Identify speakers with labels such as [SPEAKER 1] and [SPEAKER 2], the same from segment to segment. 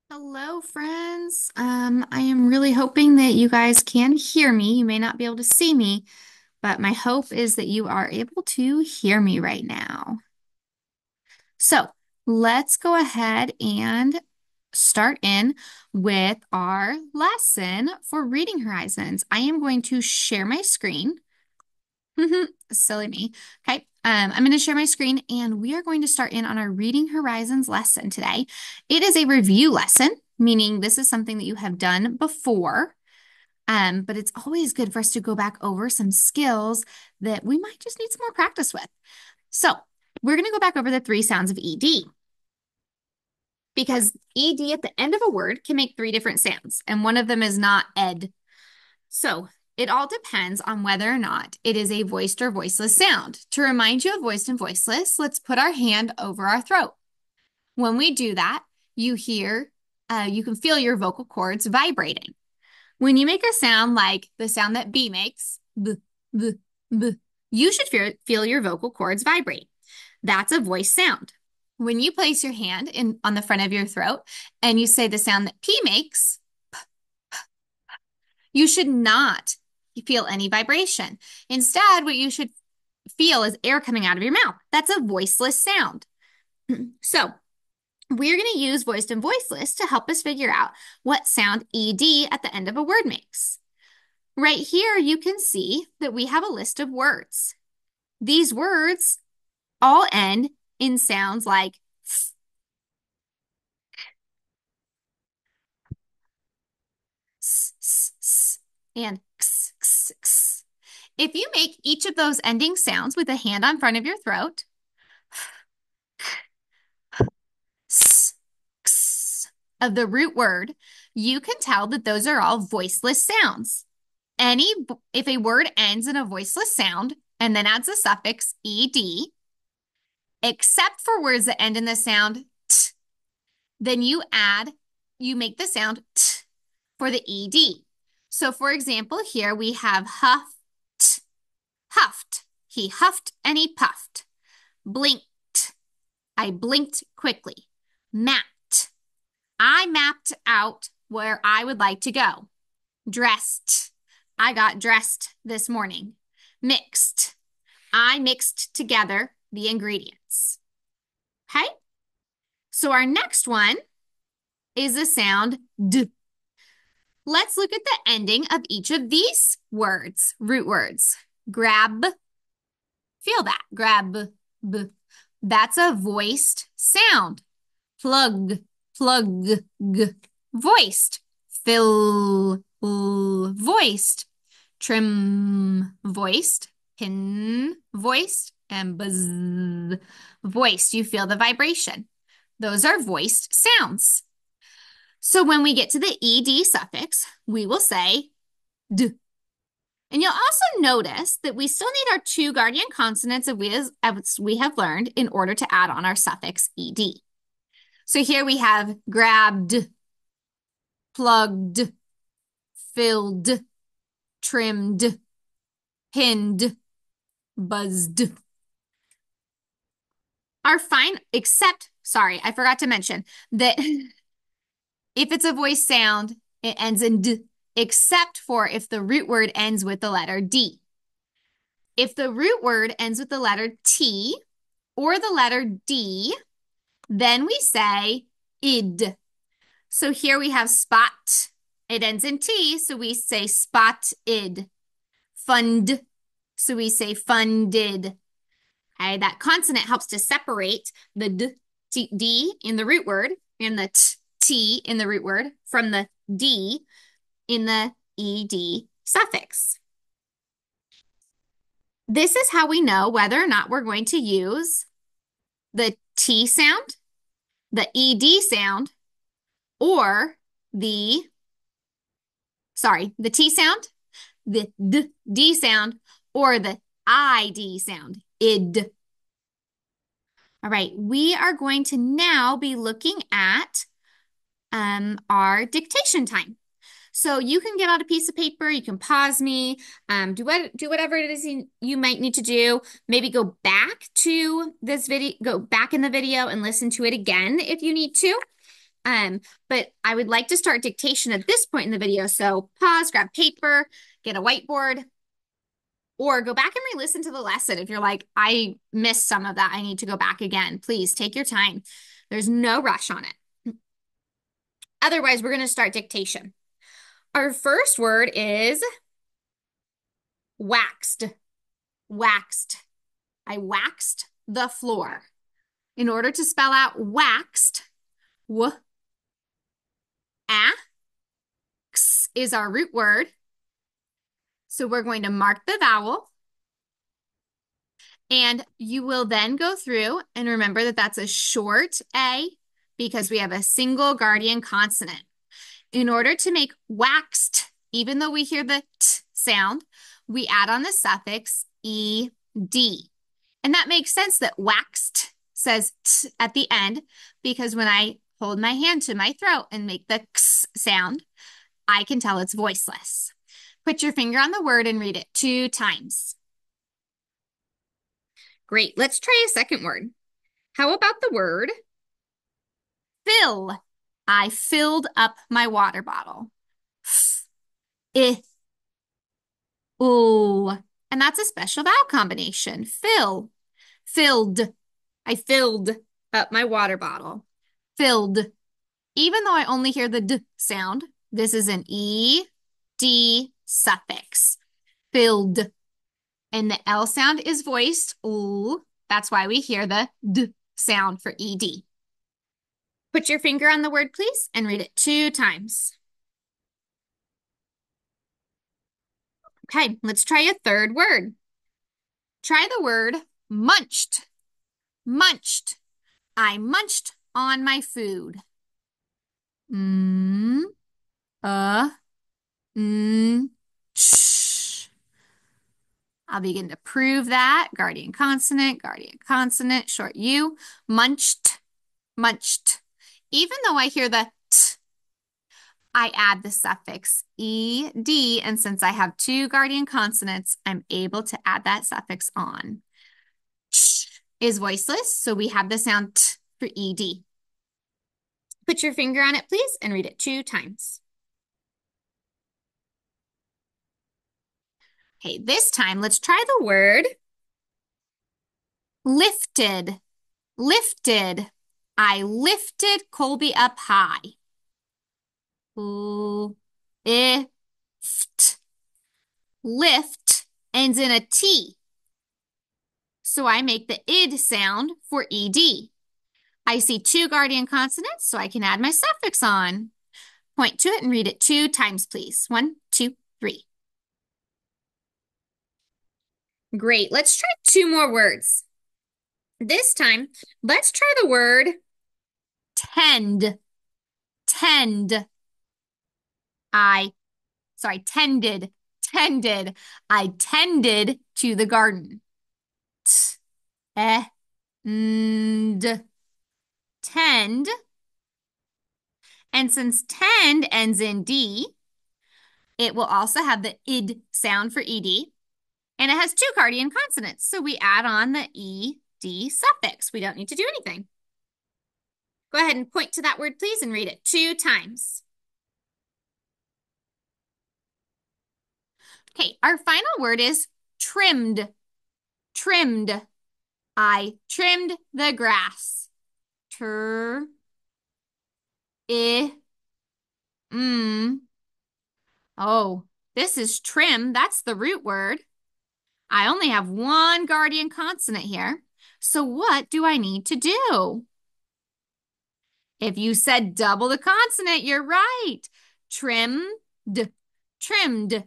[SPEAKER 1] Hello, friends. I am really hoping that you guys can hear me. You may not be able to see me, but my hope is that you are able to hear me right now. So let's go ahead and start in with our lesson for Reading Horizons. I am going to share my screen. Silly me. Okay. I'm going to share my screen and we are going to start in on our Reading Horizons lesson today. It is a review lesson, meaning this is something that you have done before. But it's always good for us to go back over some skills that we might just need some more practice with. So we're going to go back over the three sounds of ED because ED at the end of a word can make three different sounds, and one of them is not ed. So it all depends on whether or not it is a voiced or voiceless sound. To remind you of voiced and voiceless, let's put our hand over our throat. When we do that, you can feel your vocal cords vibrating. When you make a sound like the sound that B makes, b, b, b, you should feel your vocal cords vibrate. That's a voice sound. When you place your hand on the front of your throat and you say the sound that P makes, you should not feel any vibration. Instead, what you should feel is air coming out of your mouth. That's a voiceless sound. So we're going to use voiced and voiceless to help us figure out what sound ED at the end of a word makes. Right here, you can see that we have a list of words. These words all end in sounds like s, s, s, and x, x, x. If you make each of those ending sounds with a hand on front of your throat, s, x, of the root word, you can tell that those are all voiceless sounds. If a word ends in a voiceless sound and then adds a suffix ed, except for words that end in the sound t, then you make the sound t for the ed. So for example, here we have huffed, huffed. He huffed and he puffed. Blinked. I blinked quickly. Mapped. I mapped out where I would like to go. Dressed. I got dressed this morning. Mixed. I mixed together the ingredients. Okay? So our next one is the sound d. Let's look at the ending of each of these words, root words. Grab. Feel that. Grab. B. That's a voiced sound. Plug. Plug. G. Voiced. Fill. Voiced. Trim. Voiced. Pin. Voiced. And buzz. Voiced. You feel the vibration. Those are voiced sounds. So when we get to the ed suffix, we will say d. And you'll also notice that we still need our two guardian consonants as we have learned in order to add on our suffix ed. So here we have grabbed, plugged, filled, trimmed, pinned, buzzed. Sorry, I forgot to mention that if it's a voice sound, it ends in d, except for if the root word ends with the letter D. If the root word ends with the letter T or the letter D, then we say id. So here we have spot. It ends in T, so we say spotted. Fund, so we say funded. Okay, that consonant helps to separate the D in the root word and the T in the root word from the D in the ED suffix. This is how we know whether or not we're going to use the T sound, the ED sound, or the T sound, the D sound, or the ID sound, id. All right, we are going to now be looking at our dictation time. So you can get out a piece of paper, you can pause me, do whatever it is you might need to do. Maybe go back to this video, go back in the video and listen to it again if you need to. But I would like to start dictation at this point in the video. So pause, grab paper, get a whiteboard, or go back and re-listen to the lesson. If you're like, I missed some of that, I need to go back again. Please take your time. There's no rush on it. Otherwise, we're going to start dictation. Our first word is waxed. Waxed. I waxed the floor. In order to spell out waxed, w, ax is our root word. So we're going to mark the vowel. And you will then go through and remember that that's a short A because we have a single guardian consonant. In order to make waxed, even though we hear the t sound, we add on the suffix ed. And that makes sense that waxed says t at the end because when I hold my hand to my throat and make the x sound, I can tell it's voiceless. Put your finger on the word and read it 2 times. Great. Let's try a second word. How about the word fill? I filled up my water bottle. F, I, ooh. And that's a special vowel combination. Fill, filled. I filled up my water bottle. Filled. Even though I only hear the d sound, this is an ed suffix. Filled. And the L sound is voiced. Ooh. That's why we hear the d sound for ed. Put your finger on the word, please, and read it 2 times. Okay, let's try a third word. Try the word munched. Munched. I munched on my food. Mm, sh. I'll begin to prove that. Guardian consonant, short U. Munched, munched. Even though I hear the t, I add the suffix ed, and since I have 2 guardian consonants, I'm able to add that suffix on. Ch is voiceless, so we have the sound t for ed. Put your finger on it, please, and read it 2 times. Okay, this time, let's try the word lifted. Lifted. I lifted Colby up high. Lift. Lift ends in a T. So I make the id sound for ed. I see 2 guardian consonants, so I can add my suffix on. Point to it and read it 2 times, please. 1, 2, 3. Great. Let's try 2 more words. This time, let's try the word tend. Tend. Tended. Tended. I tended to the garden. Tend. Tend. And since tend ends in D, it will also have the id sound for ed. And it has 2 guardian consonants, so we add on the ed suffix. We don't need to do anything. Go ahead and point to that word, please, and read it 2 times. Okay, our final word is trimmed. Trimmed. I trimmed the grass. Oh, this is trim. That's the root word. I only have 1 guardian consonant here. So what do I need to do? If you said double the consonant, you're right. Trimmed, trimmed,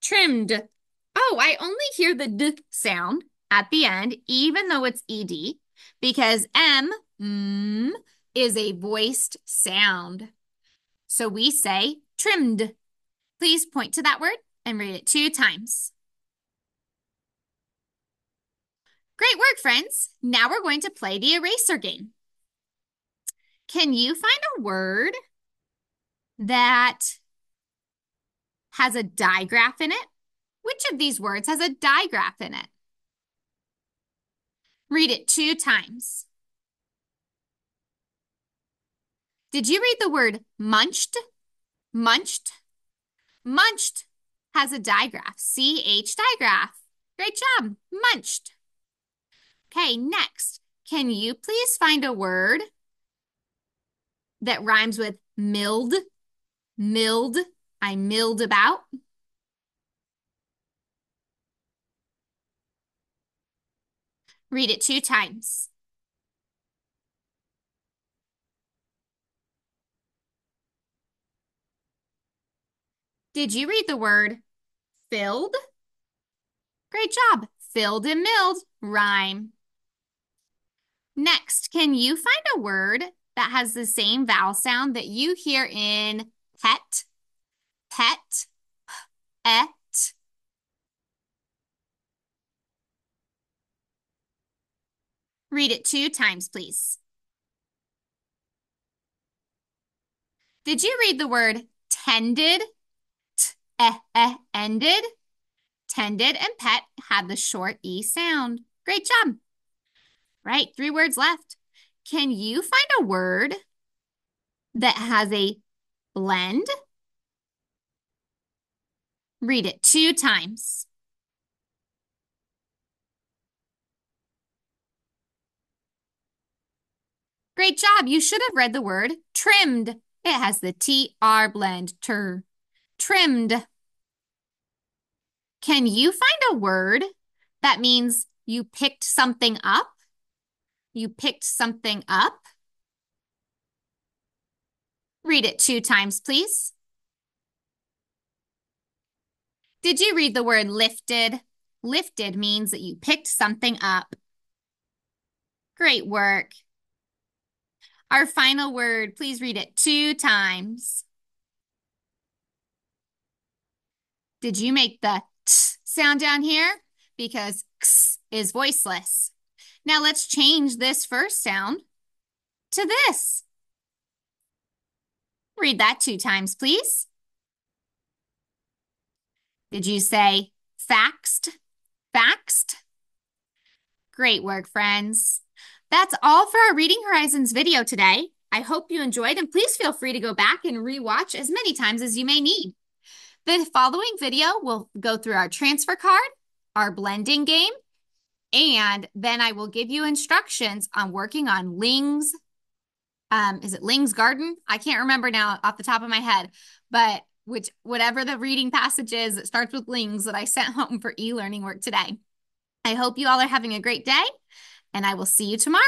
[SPEAKER 1] trimmed. Oh, I only hear the d sound at the end, even though it's ed, because is a voiced sound. So we say trimmed. Please point to that word and read it 2 times. Great work, friends. Now we're going to play the eraser game. Can you find a word that has a digraph in it? Which of these words has a digraph in it? Read it 2 times. Did you read the word munched? Munched? Munched has a digraph, CH digraph. Great job, munched. Okay, next, can you please find a word that rhymes with milled? Milled, I milled about. Read it 2 times. Did you read the word filled? Great job. Filled and milled, rhyme. Next, can you find a word that has the same vowel sound that you hear in pet, pet, et? Read it 2 times, please. Did you read the word tended? Ended. Tended and pet have the short E sound. Great job. Right, 3 words left. Can you find a word that has a blend? Read it 2 times. Great job. You should have read the word trimmed. It has the TR blend. Trimmed. Can you find a word that means you picked something up? You picked something up. Read it 2 times, please. Did you read the word lifted? Lifted means that you picked something up. Great work. Our final word, please read it 2 times. Did you make the t sound down here? Because x is voiceless. Now let's change this first sound to this. Read that 2 times, please. Did you say faxed? Faxed? Great work, friends. That's all for our Reading Horizons video today. I hope you enjoyed, and please feel free to go back and rewatch as many times as you may need. The following video will go through our transfer card, our blending game, and then I will give you instructions on working on Ling's, is it Ling's Garden? I can't remember now off the top of my head, but whatever the reading passage is that starts with Ling's that I sent home for e-learning work today. I hope you all are having a great day, and I will see you tomorrow.